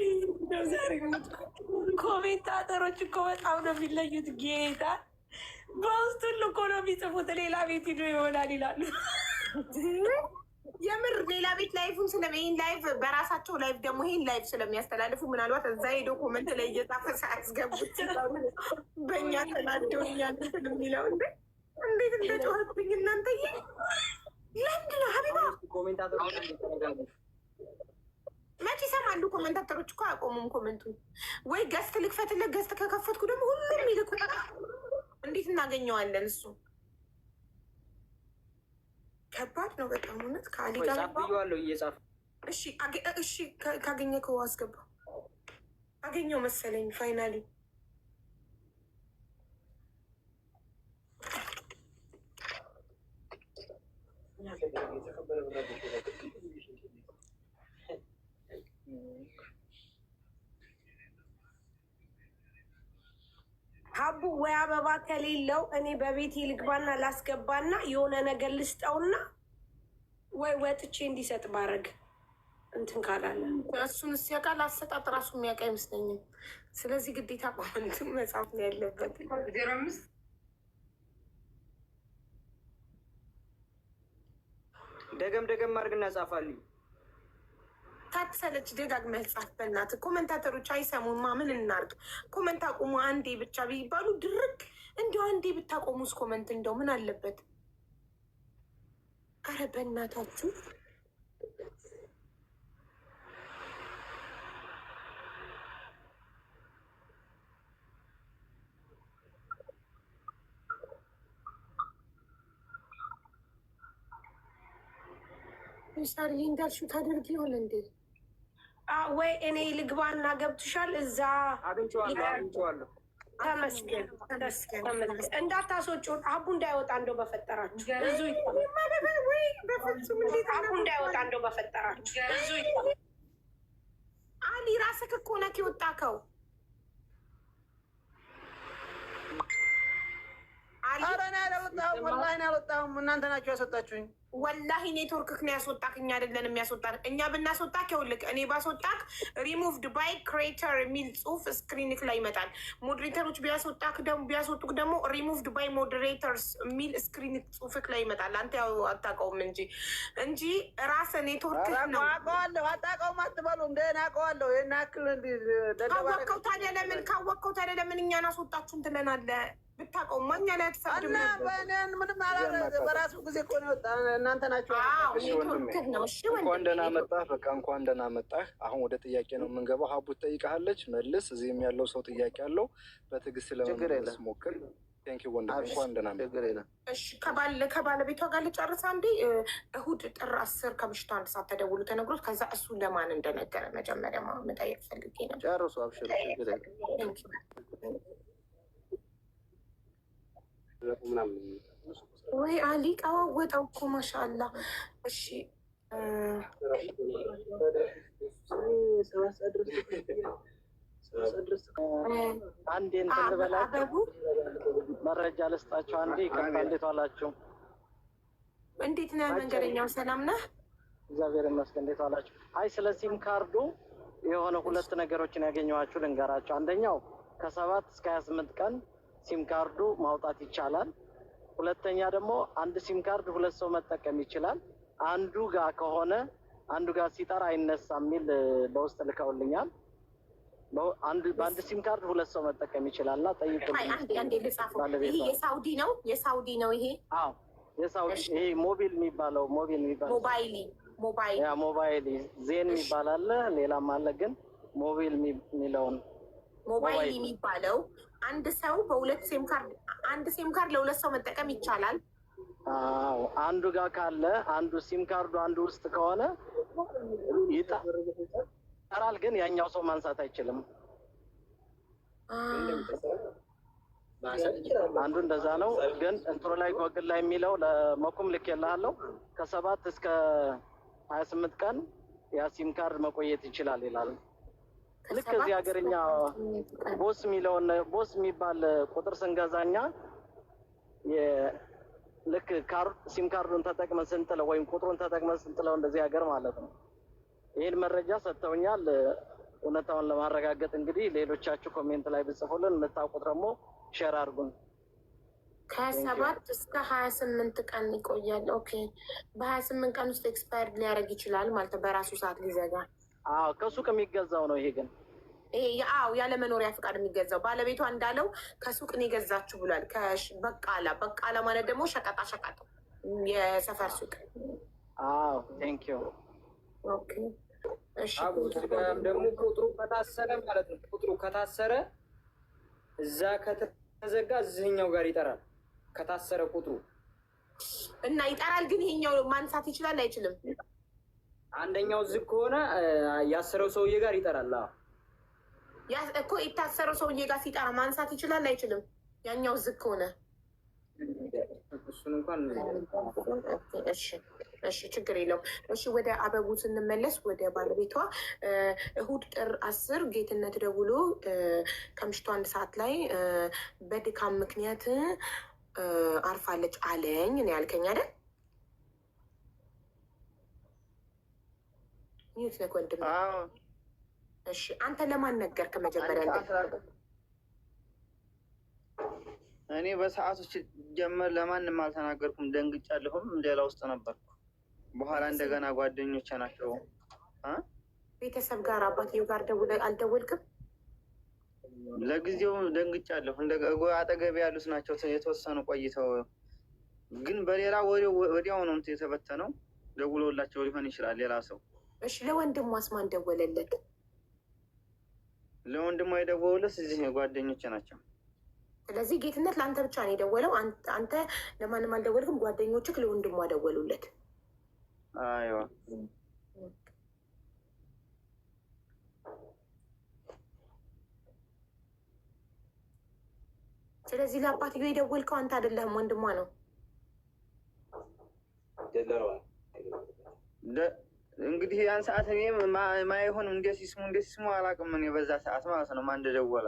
S4: ኮሜንታተሮች እኮ በጣም ነው የሚለዩት። ጌታ በውስጡ ሁሉ እኮ ነው የሚጽፉት። ሌላ ቤት ሂዶ ይሆናል ይላሉ።
S1: የምር ሌላ ቤት ላይፉን ይህን ላይፍ በራሳቸው ላይፍ ደግሞ ይህን ላይፍ ስለሚያስተላልፉ ምናልባት እዛ ሄዶ ኮመንት ላይ እየጻፈ ሳያስገቡት በእኛ ተናደው እያንትን የሚለው እንዴት እንደጮኸብኝ እናንተዬ። ለምንድን ነው ሀቢባ መቼ ይሰማሉ? ኮመንታተሮች እኮ አያቆሙም ኮመንቱን። ወይ ገስት ልክፈትለት። ገስት ከከፈትኩ ደግሞ ሁሉም ይልኩ። እንዴት እናገኘዋለን? እሱ ከባድ ነው በጣም እውነት። ከአሊ ጋር
S7: ብያለሁ እየጻፍ
S1: እሺ ካገኘከው አስገባ። አገኘው መሰለኝ ፋይናሊ።
S4: ሀቡ ወይ አበባ ከሌለው እኔ በቤቴ ልግባና ላስገባና የሆነ ነገር ልስጠውና ወይ ወጥቼ እንዲሰጥ ባረግ እንትን ካላለ
S1: እሱን ሲያውቃል አሰጣጥ ራሱ የሚያውቅ አይመስለኝም። ስለዚህ ግዴታ ኮመንት መጻፍ ነው ያለበት።
S7: ደገም አድርግና ጻፋልኝ።
S1: ታትሰለች ደጋግመህ ጻፍ በእናትህ። ኮመንታተሮች አይሰሙን። ምን እናርግ? ኮመንት አቁሙ አንዴ ብቻ ቢባሉ ድርቅ። እንዲሁ አንዴ ብታቆሙስ ኮመንት እንደው ምን አለበት? አረ በእናታችሁ ሳሪ እንዳልሽው ታደርጊ ይሆን እንዴ?
S4: ወይ እኔ ልግባና ገብትሻል እዛ
S7: አግኝቼዋለሁ።
S4: ተመስገን እንዳታስወጪው። አቡ እንዳይወጣ እንደው በፈጠራችሁ ብዙ
S1: ወይ በፍጹም እንዴት
S4: አቡ እንዳይወጣ እንደው በፈጠራችሁ ብዙ
S1: አሊ ራስህ እኮ ነህ የወጣከው።
S5: ኧረ እኔ አልወጣሁም፣ ወላሂ እኔ አልወጣሁም። እናንተ ናችሁ ያስወጣችሁኝ።
S1: ወላሂ ኔትወርክህ ነው ያስወጣክ፣ እኛ አይደለን የሚያስወጣን። እኛ ብናስወጣክ ይኸውልህ፣ እኔ ባስወጣክ ሪሙቭድ ባይ ክሬተር የሚል ጽሁፍ ስክሪንክ ላይ ይመጣል። ሞዴሬተሮች ቢያስወጡክ ደግሞ ሪሙቭድ ባይ ሞዴሬተርስ የሚል ስክሪንክ ጽሁፍክ ላይ ይመጣል። አንተ ያው አታውቀውም እንጂ ራስህ ኔትወርክህ ነው።
S5: አውቀዋለሁ። አታውቀውም አትበሉ። እንደ እኔ አውቀዋለሁ። ይሄን ያክል
S1: ካወቅከው ታዲያ ለምን እኛን አስወጣችሁን ትለናለህ? ብታውቀውማ እኛ ላይ አትፈቅድም ነበር።
S5: ምንም በራሱ ጊዜ እኮ ነው የወጣ። እናንተ ናችሁ።
S2: እንኳን ደህና መጣህ። በቃ እንኳን ደህና መጣህ። አሁን ወደ ጥያቄ ነው የምንገባው። ሀቡ ትጠይቃለች፣ መልስ። እዚህም ያለው ሰው ጥያቄ አለው። በትዕግስት ለመመለስ ሞክር። ቴንኪው ወንድም፣ እንኳን ደህና መጣህ።
S1: እሺ ከባለቤቷ ጋር ልጨርስ አንዴ። እሁድ ጥር 10 ከምሽቱ 1 ሰዓት ተደውሎ ተነግሮት ከዛ እሱ ለማን እንደነገረ መጀመሪያ መጠየቅ ፈልጌ ነበር።
S3: ጨርሱ። አብሽሩ።
S1: ወይ አሊ ቀዋወጠው እኮ ማሻአላ። እሺ
S8: አንዴ እንትን ልበላችሁ፣ መረጃ ልስጣችሁ። አንዴ ይቅርታ፣ እንዴት ዋላችሁ?
S1: እንዴት ነህ መንገደኛው? ሰላም ነህ?
S8: እግዚአብሔር ይመስገን። እንዴት ዋላችሁ? አይ ስለ ሲም ካርዱ የሆነ ሁለት ነገሮችን ያገኘኋችሁ ልንገራችሁ። አንደኛው ከ7 እስከ 28 ቀን ሲም ካርዱ ማውጣት ይቻላል። ሁለተኛ ደግሞ አንድ ሲም ካርድ 2 ሰው መጠቀም ይችላል። አንዱ ጋር ከሆነ አንዱ ጋር ሲጠራ አይነሳም የሚል በውስጥ ልከውልኛል። በአንድ ሲም ካርድ 2 ሰው መጠቀም ይችላል እና ጠይቁልኝ።
S1: አንዴ ልጻፈው። ይሄ የሳውዲ ነው? የሳውዲ ነው ይሄ? አዎ
S8: የሳውዲ። ይሄ ሞቢል የሚባለው ሞባይል ዜን የሚባል አለ፣ ሌላም አለ። ግን ሞቢል የሚለውን
S1: ሞባይል የሚባለው አንድ ሰው በ2 ሲም ካርድ፣ አንድ ሲም ካርድ ለ2 ሰው መጠቀም ይቻላል።
S8: አዎ አንዱ ጋር ካለ አንዱ ሲም ካርዱ አንዱ ውስጥ ከሆነ ይጠራል፣ ግን ያኛው ሰው ማንሳት አይችልም። አንዱ እንደዛ ነው። ግን እንትሮ ላይ ጎግል ላይ የሚለው ለመኩም ልኬልሃለሁ ከ7 እስከ 28 ቀን ያ ሲም ካርድ መቆየት ይችላል ይላል። ልክ እዚህ ሀገርኛ ቦስ የሚለውን ቦስ የሚባል ቁጥር ስንገዛኛ ልክ ሲም ካርዱን ተጠቅመን ስንጥለው ወይም ቁጥሩን ተጠቅመን ስንጥለው እንደዚህ ሀገር ማለት ነው። ይህን መረጃ ሰጥተውኛል። እውነታውን ለማረጋገጥ እንግዲህ ሌሎቻችሁ ኮሜንት ላይ ብጽፉልን፣ የምታውቁት ደግሞ ሼር አድርጉን።
S1: ከ7 እስከ 28 ቀን ይቆያል። ኦኬ በ28 ቀን ውስጥ ኤክስፓየርድ ሊያደርግ ይችላል ማለት በራሱ ሰዓት ሊዘጋ።
S8: አዎ ከሱቅ የሚገዛው ነው ይሄ። ግን
S1: ይሄ ያለ መኖሪያ ፍቃድ የሚገዛው ባለቤቷ እንዳለው ከሱቅ ነው የገዛችሁ ብሏል። በቃላ ማለት ደግሞ ሸቀጣ ሸቀጥ የሰፈር ሱቅ።
S8: አዎ ቴንክ ዩ።
S1: ኦኬ እሺ
S7: ደግሞ ቁጥሩ ከታሰረ ማለት ነው። ቁጥሩ ከታሰረ እዛ ከተዘጋ እዚህኛው ጋር ይጠራል። ከታሰረ ቁጥሩ
S1: እና ይጠራል። ግን ይሄኛው ማንሳት ይችላል አይችልም?
S7: አንደኛው ዝግ ከሆነ ያሰረው ሰውዬ ጋር ይጠራል።
S1: እኮ የታሰረው ሰውዬ ጋር ሲጠራ ማንሳት ይችላል አይችልም? ያኛው ዝግ ከሆነ
S7: እሱን እንኳን
S1: እሺ ችግር የለውም። እሺ ወደ አበቡ ስንመለስ ወደ ባለቤቷ እሁድ ጥር 10 ጌትነት ደውሎ ከምሽቱ 1 ሰዓት ላይ በድካም ምክንያት አርፋለች አለኝ ነው ያልከኝ አይደል? ኒውት ነክ ወንድም። እሺ አንተ ለማን ነገርክ መጀመሪያ?
S5: እኔ በሰዓቱ ጀመር ለማንም አልተናገርኩም። ደንግጫለሁም ሌላ ውስጥ ነበርኩ። በኋላ እንደገና ጓደኞቼ ናቸው።
S1: ቤተሰብ ጋር አባትየው ጋር ደውለህ አልደወልክም?
S5: ለጊዜው ደንግጫለሁ። አጠገብ ያሉት ናቸው የተወሰኑ ቆይተው፣ ግን በሌላ ወዲያው ነው የተበተነው። ደውሎላቸው ሊሆን ይችላል ሌላ ሰው።
S1: እሺ ለወንድሟስ ማን ደወለለት?
S5: ለወንድሟ የደወሉለት እዚህ ጓደኞቼ ናቸው።
S1: ስለዚህ ጌትነት ለአንተ ብቻ ነው የደወለው። አንተ ለማንም አልደወልክም። ጓደኞችህ ለወንድሟ ደወሉለት።
S5: አይዋ
S1: ስለዚህ ለአባትየው የደወልከው አንተ አይደለህም፣ ወንድሟ ነው።
S5: እንግዲህ ያን ሰዓት እኔ ማይሆን እንዴት ሲስሙ አላውቅም። እኔ በዛ ሰዓት ማለት ነው ማን እንደደወለ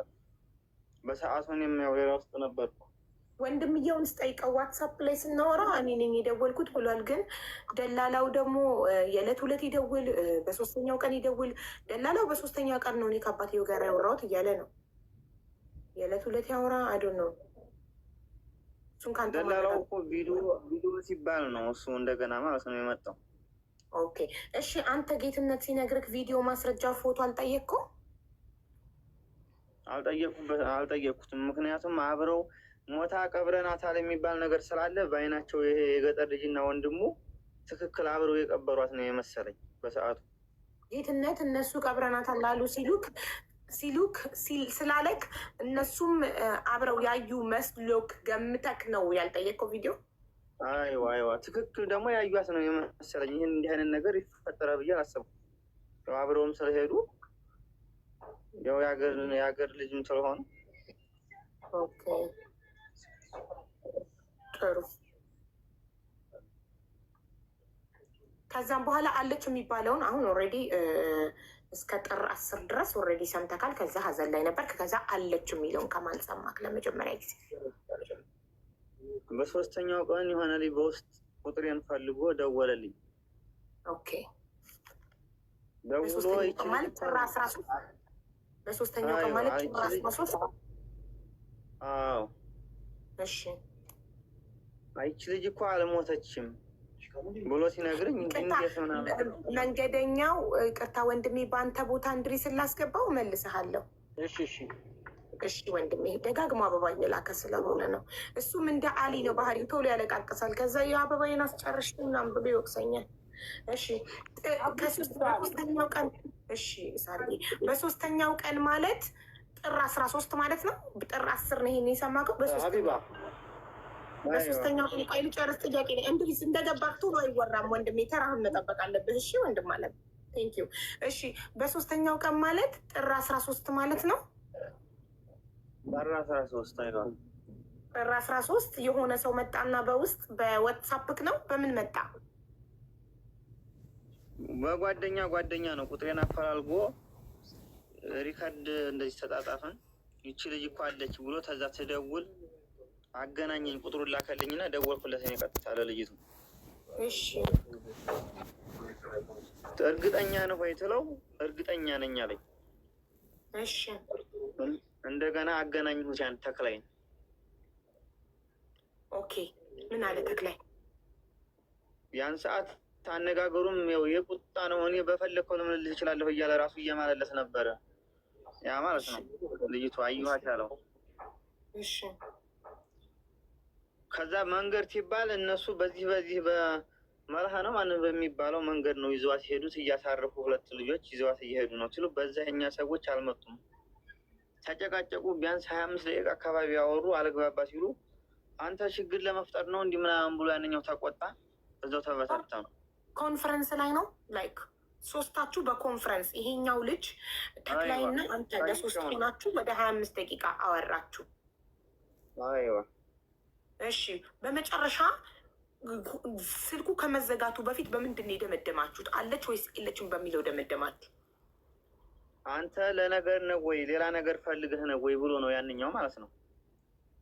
S5: በሰዓቱ እኔም ያው ሌላ ውስጥ ነበርኩ።
S1: ወንድምየውን ስጠይቀው ዋትሳፕ ላይ ስናወራ እኔ ነኝ የደወልኩት ብሏል። ግን ደላላው ደግሞ የዕለት 2 ይደውል፣ በ3ኛው ቀን ይደውል። ደላላው በ3ኛ ቀን ነው እኔ ከአባትየው ጋር ያወራሁት እያለ ነው። የዕለት 2 ያወራ አይዶ ነው። እሱን ካንተ
S5: ደላላው እኮ ቪዲዮ ሲባል ነው እሱ እንደገና ማለት ነው የመጣው።
S1: ኦኬ እሺ አንተ ጌትነት ሲነግርህ ቪዲዮ ማስረጃ ፎቶ አልጠየቅኩም?
S5: አልጠየቅኩትም። ምክንያቱም አብረው ሞታ ቀብረናታል የሚባል ነገር ስላለ በአይናቸው ይሄ የገጠር ልጅና ወንድሙ ትክክል አብረው የቀበሯት ነው የመሰለኝ በሰዓቱ።
S1: ጌትነት እነሱ ቀብረናታል ላሉ ሲሉክ ስላለክ እነሱም አብረው ያዩ መስሎክ ገምተክ ነው ያልጠየቅከው ቪዲዮ?
S5: አይዋ ትክክል ደግሞ ያዩት ነው የመሰለኝ። ይህን እንዲህ አይነት ነገር ይፈጠረ ብዬ አላሰብኩም። አብረውም ስለሄዱ ያው የሀገር ልጅም ስለሆነ
S1: ጥሩ። ከዛም በኋላ አለች የሚባለውን አሁን ኦልሬዲ እስከ ጥር 10 ድረስ ኦልሬዲ ሰምተካል። ከዛ ሀዘን ላይ ነበር። ከዛ አለች የሚለውን ከማን ሰማክ ለመጀመሪያ ጊዜ?
S5: በሶስተኛው ቀን የሆነ ልጅ በውስጥ ቁጥሬን ፈልጎ ደወለልኝ።
S1: ኦኬ
S5: ደውሎ
S1: ማለት ጥር 13 በሶስተኛው ቀን ማለት ጥር 13
S5: አዎ።
S1: እሺ
S5: አይቺ ልጅ እኮ አልሞተችም ብሎ ሲነግረኝ
S1: መንገደኛው ቅርታ ወንድሜ በአንተ ቦታ እንድሪ ስላስገባው መልስሃለሁ። እሺ ወንድሜ ደጋግሞ አበባ እየላከ ስለሆነ ነው። እሱም እንደ አሊ ነው ባህሪው፣ ቶሎ ያለቃቅሳል። ከዛ የአበባዬን አስጨርሽ ምናምን ብሎ ይወቅሰኛል። እሺ በሶስተኛው ቀን እሺ ሳሪ በሶስተኛው ቀን ማለት ጥር 13 ማለት ነው። ጥር 10 ነው ይሄን የሰማከው። በሶስተኛው ቀን ቆይ ልጨርስ ጥያቄ ነው። እንድሪስ እንደገባህ ቶሎ አይወራም ወንድሜ፣ ተራህን መጠበቅ አለብህ። እሺ ወንድም ማለት ቴንክ ዩ። እሺ በሶስተኛው ቀን ማለት ጥር 13 ማለት ነው።
S5: ጥር 13 አይደል?
S1: ጥር 13 የሆነ ሰው መጣና በውስጥ በዋትስአፕክ ነው በምን መጣ?
S5: በጓደኛ ነው ቁጥሬን አፈላልጎ ሪካርድ እንደዚህ ተጣጣፈን። ይቺ ልጅ እኮ አለች ብሎ ተዛ ትደውል አገናኘኝ። ቁጥሩን ላከልኝና ደወልኩለት። እኔ ቀጥታ ለልጅቱ
S1: እሺ
S5: እርግጠኛ ነው ወይ ትለው፣ እርግጠኛ ነኝ አለኝ።
S1: እሺ
S5: እንደገና አገናኝሁት ያን ተክላይ።
S1: ኦኬ ምን አለ ተክላይ?
S5: ያን ሰዓት ታነጋገሩም ያው የቁጣ ነው። እኔ በፈለግከው ልምልልህ እችላለሁ እያለ ራሱ እየማለለት ነበረ። ያ ማለት ነው ልጅቱ አየኋት ያለው።
S1: እሺ
S5: ከዛ መንገድ ሲባል እነሱ በዚህ በመርሃ ነው ማንን በሚባለው መንገድ ነው ይዘዋት ሲሄዱት፣ እያሳረፉ ሁለት ልጆች ይዘዋት እየሄዱ ነው ሲሉ በዛ የኛ ሰዎች አልመጡም። ተጨቃጨቁ። ቢያንስ 25 ደቂቃ አካባቢ ያወሩ። አለግባባ ሲሉ አንተ ችግር ለመፍጠር ነው እንዲህ ምናምን ብሎ ያንኛው ተቆጣ። እዛው ተበታታ ነው።
S1: ኮንፈረንስ ላይ ነው ላይክ ሶስታችሁ በኮንፈረንስ ይሄኛው ልጅ ተክላይና አንተ ለሶስት ናችሁ ወደ 25 ደቂቃ አወራችሁ።
S5: አይዋ
S1: እሺ በመጨረሻ ስልኩ ከመዘጋቱ በፊት በምንድን ነው የደመደማችሁት? አለች ወይስ የለችም በሚለው ደመደማችሁ?
S5: አንተ ለነገር ነው ወይ ሌላ ነገር ፈልገህ ነው ወይ ብሎ ነው ያንኛው ማለት ነው።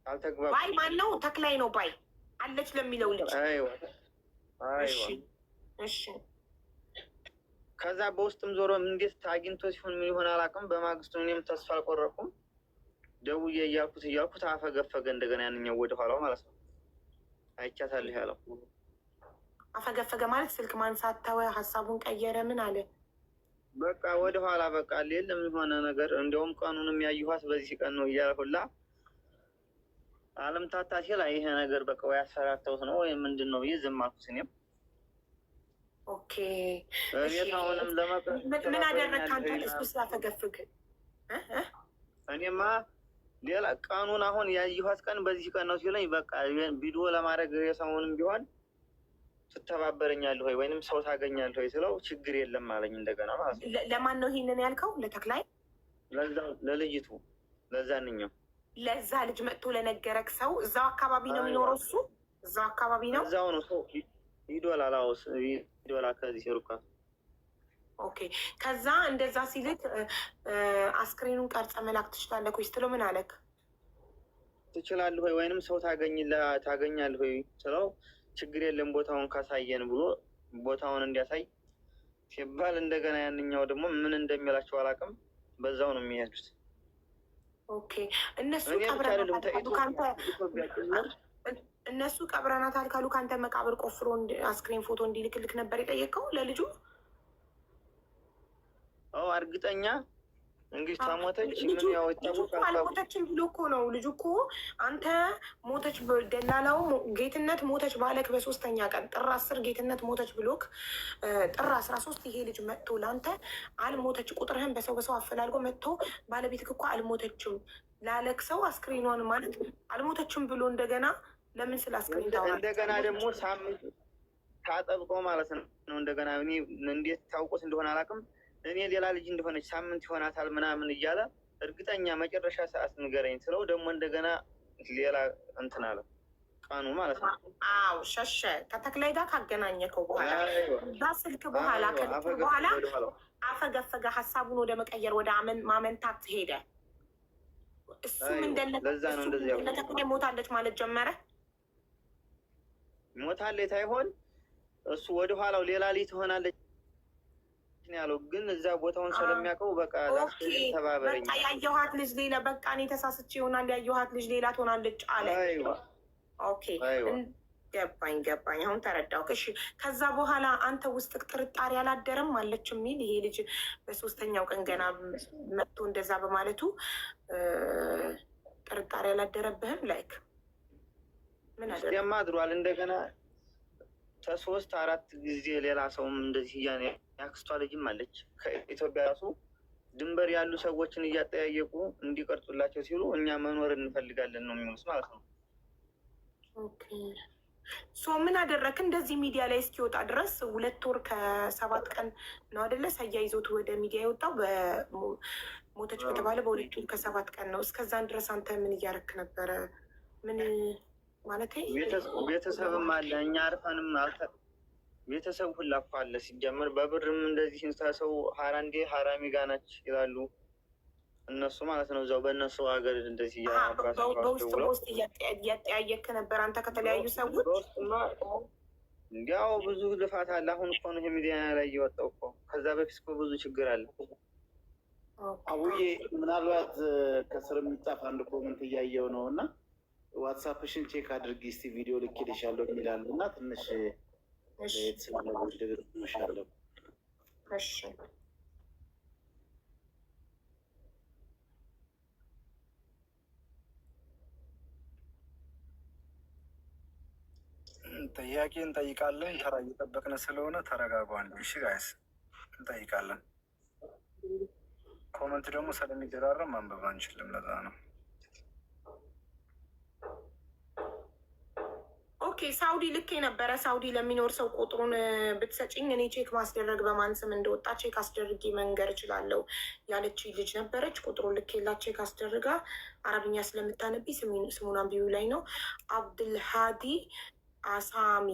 S5: አልተግባባ
S1: ባይ ማን ነው? ተክላይ ነው ባይ አለች ለሚለው ልጅ።
S5: አይዋ
S1: እሺ እሺ
S5: ከዛ በውስጥም ዞሮ እንዴት አግኝቶ ሲሆን ምን ይሆን አላውቅም። በማግስቱ እኔም ተስፋ አልቆረጥኩም። ደውዬ እያልኩት አፈገፈገ። እንደገና ያንኛው ወደ ኋላው ማለት ነው። አይቻታለሁ ያለው
S1: አፈገፈገ ማለት ስልክ ማንሳት ተወ፣ ሀሳቡን ቀየረ። ምን አለ?
S5: በቃ ወደ ኋላ በቃ የለም የሆነ ነገር። እንዲያውም ቀኑንም ያየኋት በዚህ ቀን ነው እያለ ሁላ አለም ታታ ሲል ይሄ ነገር በቃ ወይ አስፈራርተውት ነው ወይ ምንድን ነው ብዬ ዝም አልኩት። እኔም
S1: ኦኬ
S5: ቤታውንም
S1: ምን አደረግክ አንተ? እሱ ሲያፈገፍግ
S5: እኔማ ሌላ ቀኑን አሁን ያየኋት ቀን በዚህ ቀን ነው ሲለኝ በቃ ቪዲዮ ለማድረግ የሰሞኑን ቢሆን ትተባበረኛለህ ወይ ወይንም ሰው ታገኛለህ ወይ ስለው ችግር የለም አለኝ። እንደገና ማለት ነው።
S1: ለማን ነው ይሄንን ያልከው? ለተክላይ?
S5: ለልጅቱ ለዛንኛው
S1: ለዛ ልጅ መጥቶ ለነገረክ ሰው እዛው አካባቢ ነው የሚኖረው? እሱ እዛው አካባቢ ነው።
S5: እዛው ነው ሰው ይዶላል። አዎ ይዶላል ከዚህ ሩካ።
S1: ኦኬ ከዛ እንደዛ ሲልክ አስክሬኑን ቀርጸ መላክ ትችላለህ ወይ ስትለው ምን አለክ?
S5: ትችላለህ ወይ ወይንም ሰው ታገኛለህ ወይ ስለው ችግር የለም ቦታውን ካሳየን ብሎ ቦታውን እንዲያሳይ ሲባል እንደገና ያንኛው ደግሞ ምን እንደሚላቸው አላውቅም። በዛው ነው የሚሄዱት።
S1: ኦኬ እነሱ ቀብረናታል ካሉ ከአንተ መቃብር ቆፍሮ አስክሬን ፎቶ እንዲልክልክ ነበር የጠየቀው ለልጁ?
S5: እርግጠኛ እንግዲህ ታሞተች
S1: አልሞተችም ብሎ እኮ ነው ልጁ እኮ አንተ ሞተች ደላላው ጌትነት ሞተች ባለክ በሶስተኛ ቀን ጥር 10 ጌትነት ሞተች ብሎክ ጥር 13 ይሄ ልጅ መጥቶ ለአንተ አልሞተች ቁጥርህን በሰው አፈላልጎ መጥቶ ባለቤትክ እኮ አልሞተችም ላለክ ሰው አስክሬኗን ማለት አልሞተችም ብሎ እንደገና ለምን ስለ አስክሬን ታወራለህ?
S5: እንደገና ደግሞ ሳምንት ታጠብቆ ማለት ነው። እንደገና እኔ እንዴት ታውቆት እንደሆነ አላውቅም። እኔ ሌላ ልጅ እንደሆነች ሳምንት ይሆናታል ምናምን እያለ እርግጠኛ መጨረሻ ሰዓት ንገረኝ ስለው ደግሞ እንደገና ሌላ እንትን አለ። ቀኑ ማለት ነው።
S1: አዎ ሸሸ። ከተክላይ ጋር ካገናኘከው በኋላ ስልክ በኋላ በኋላ አፈገፈገ፣ ሀሳቡን ወደ መቀየር ወደ ማመንታት ሄደ። እሱም እንደተክላይ ሞታለች ማለት ጀመረ።
S5: ሞታለች ሳይሆን እሱ ወደኋላው ሌላ ልጅ ትሆናለች ያለው፣ ግን እዛ ቦታውን ስለሚያውቀው በቃ ተባበረኝ፣
S1: ያየኋት ልጅ ሌላ፣ በቃ እኔ ተሳስቼ ይሆናል ያየኋት ልጅ ሌላ ትሆናለች አለ። ኦኬ ገባኝ። አሁን ተረዳው። እሺ ከዛ በኋላ አንተ ውስጥ ጥርጣሬ አላደረም አለች የሚል ይሄ ልጅ በሶስተኛው ቀን ገና መጥቶ እንደዛ በማለቱ ጥርጣሬ አላደረብህም? ላይክ ምን
S5: አድሯል? እንደገና ከሶስት አራት ጊዜ ሌላ ሰውም እንደዚህ እያኔ ያክስቷ ልጅም አለች ከኢትዮጵያ ራሱ ድንበር ያሉ ሰዎችን እያጠያየቁ እንዲቀርጹላቸው ሲሉ እኛ መኖር እንፈልጋለን ነው የሚሉት ማለት ነው።
S1: ሶ ምን አደረክ? እንደዚህ ሚዲያ ላይ እስኪወጣ ድረስ 2 ወር ከ7 ቀን ነው አይደለ? ሰያ ይዞት ወደ ሚዲያ የወጣው ሞተች በተባለ በ2 ወር ከ7 ቀን ነው። እስከዛን ድረስ አንተ ምን እያረክ ነበረ? ምን ማለት
S5: ቤተሰብም አለ፣ እኛ አርፈንም ቤተሰብ ሁላ እኮ አለ። ሲጀምር በብርም እንደዚህ ሰው ሀራንዴ ሀራሚ ጋናች ይላሉ እነሱ ማለት ነው። እዛው በእነሱ ሀገር እንደዚህ
S1: በውስጥ እያጠያየክ ነበር አንተ ከተለያዩ ሰዎች።
S5: እንዲያው ብዙ ልፋት አለ። አሁን እኮ ነው ሚዲያ ላይ እየወጣው እኮ። ከዛ በፊት እኮ ብዙ ችግር አለ።
S6: አቡዬ ምናልባት ከስር የሚጻፍ አንድ ኮመንት እያየው ነው እና ዋትሳፕሽን ቼክ አድርጊ እስቲ ቪዲዮ ልኬልሻለሁ የሚላል እና ትንሽ ስላለቦች ደግሻለሁ።
S1: እሺ
S2: ጥያቄ እንጠይቃለን። ተራ እየጠበቅን ስለሆነ ተረጋጉ። አንዱ እሺ ጋይስ እንጠይቃለን። ኮመንት ደግሞ ስለሚደራረም ማንበብ አንችልም። ለዛ ነው።
S1: ኦኬ ሳውዲ ልክ የነበረ ሳውዲ ለሚኖር ሰው ቁጥሩን ብትሰጭኝ እኔ ቼክ ማስደረግ በማን ስም እንደወጣ ቼክ አስደርጌ መንገር እችላለሁ ያለች ልጅ ነበረች። ቁጥሩን ልክ የላት ቼክ አስደርጋ አረብኛ ስለምታነቢ ስሙን አንቢው ላይ ነው። አብድልሃዲ አሳሚ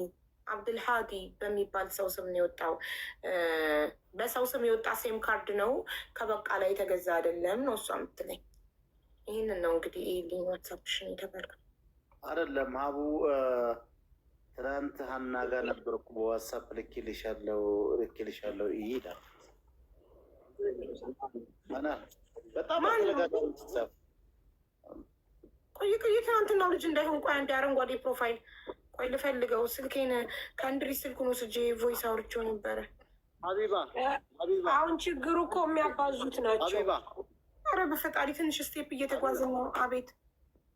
S1: አብድልሃዲ በሚባል ሰው ስም ነው የወጣው። በሰው ስም የወጣ ሴም ካርድ ነው፣ ከበቃ ላይ የተገዛ አይደለም ነው እሷ የምትለኝ። ይህንን ነው እንግዲህ ልኝ ዋትሳፕሽን የተባልከው
S6: አይደለም ሀቡ። ትናንት ሀና ጋር ነበርኩ በዋትሳፕ ልኬልሻለሁ ይሄዳል በጣም
S1: ቆይ ትናንትናው ልጅ እንዳይሆን ቆይ አንድ አረንጓዴ ፕሮፋይል ቆይ ልፈልገው። ስልኬን ከአንድሪ ስልኩን ወስጄ ቮይስ አውርቼው ነበረ።
S6: ሀቢባ
S4: አሁን ችግሩ እኮ የሚያባዙት ናቸው።
S6: ሀቢባ
S1: ኧረ በፈጣሪ ትንሽ ስቴፕ እየተጓዝን ነው። አቤት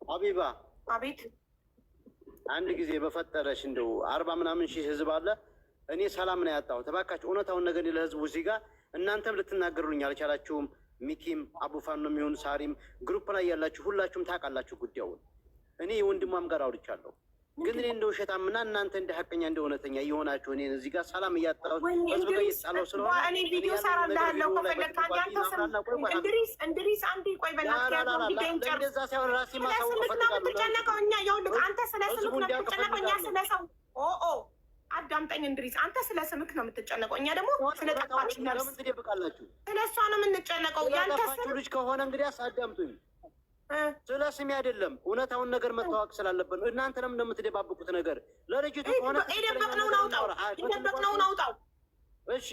S6: ሀቢባ
S1: አቤት።
S6: አንድ ጊዜ በፈጠረሽ እንደው 40 ምናምን ሺህ ህዝብ አለ። እኔ ሰላም ነው ያጣሁት። እባካችሁ እውነታውን ነገር ለህዝቡ እዚህ ጋር እናንተም ልትናገሩልኝ አልቻላችሁም። ሚኪም አቡፋን ነው የሚሆን ሳሪም ግሩፕ ላይ ያላችሁ ሁላችሁም ታውቃላችሁ ጉዳዩን። እኔ የወንድሟም ጋር አውርቻለሁ። ግን እኔ እንደ ውሸታምና እናንተ እንደ ሀቀኛ እንደ እውነተኛ እየሆናችሁ እኔ እዚህ ጋር ሰላም እያጣሁት ህዝብ ጋር እየተጣለው ስለሆነ
S1: እኔ ቪዲዮ ሰራልሃለሁ ከፈለግህ እንድሪስ አንዴ ቆይ በእናትህ
S6: እንደዛ ሳይሆን ራሴ ማሳወቅ
S1: የምትጨነቀው እኛ ይኸውልህ አንተ ስለ ስምክ ነው የምትጨነቀው። እኛ ስለ ሰው አዳምጠኝ እንድሪስ፣ አንተ ስለ ስምክ ነው የምትጨነቀው። እኛ ደግሞ ስለ ጠፋች ነፍስ
S6: ትደብቃላችሁ።
S1: ስለ እሷ ነው የምንጨነቀው። ያንተ
S6: ልጅ ከሆነ እንግዲህ አዳምጡኝ። ስለ ስሜ አይደለም እውነታውን ነገር መታወቅ ስላለበት ነው። እናንተ ለምን እንደምትደባብቁት ነገር ለልጅቱ ከሆነ
S1: የደበቅነውን አውጣው።
S6: እሺ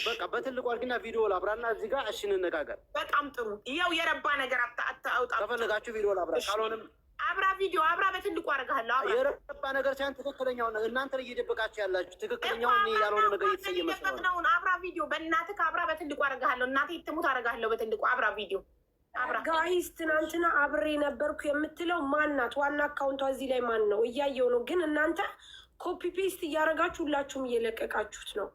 S6: በቃ በትልቁ አድርጊና ቪዲዮ ላብራና እዚህ ጋር እሺ እንነጋገር።
S1: በጣም ጥሩ። ይኸው የረባ ነገር አታውጣ።
S6: ከፈለጋችሁ ቪዲዮ ላብራ፣ ካልሆነም
S1: አብራ ቪዲዮ አብራ በትልቁ አደርግሃለሁ።
S6: የረባ ነገር ሳይሆን ትክክለኛውን እናንተ ላይ እየደበቃችሁ ያላችሁ ትክክለኛውን ያልሆነ ነገር እየተሰየመ
S1: ነው። አብራ ቪዲዮ በእናትህ አብራ በትልቁ አደርግሃለሁ። እናቴ ትሙት አደርግሃለሁ በትልቁ አብራ ቪዲዮ።
S4: ጋይስ ትናንትና አብሬ ነበርኩ የምትለው ማን ናት? ዋና አካውንቷ እዚህ ላይ ማን ነው? እያየው ነው። ግን እናንተ ኮፒ ፔስት እያደረጋችሁ ሁላችሁም እየለቀቃችሁት ነው።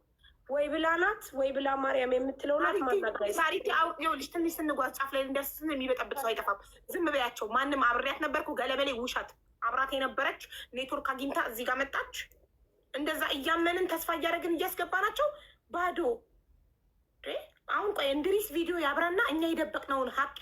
S4: ወይ ብላ ናት ወይ ብላ ማርያም የምትለው ናት። ማናት?
S1: ሳሪቲ ይኸውልሽ፣ ትንሽ ስንጓዝ ጫፍ ላይ እንደርስ የሚበጠብጥ ሰው አይጠፋም። ዝም በያቸው። ማንም አብሬያት ነበርኩ። ገለበሌ ውሻት አብራት የነበረች ኔትወርክ አግኝታ እዚህ ጋር መጣች። እንደዛ እያመንን ተስፋ እያደረግን እያስገባናቸው ባዶ። አሁን ቆይ እንድሪስ ቪዲዮ ያብራና እኛ የደበቅነውን ሀቅ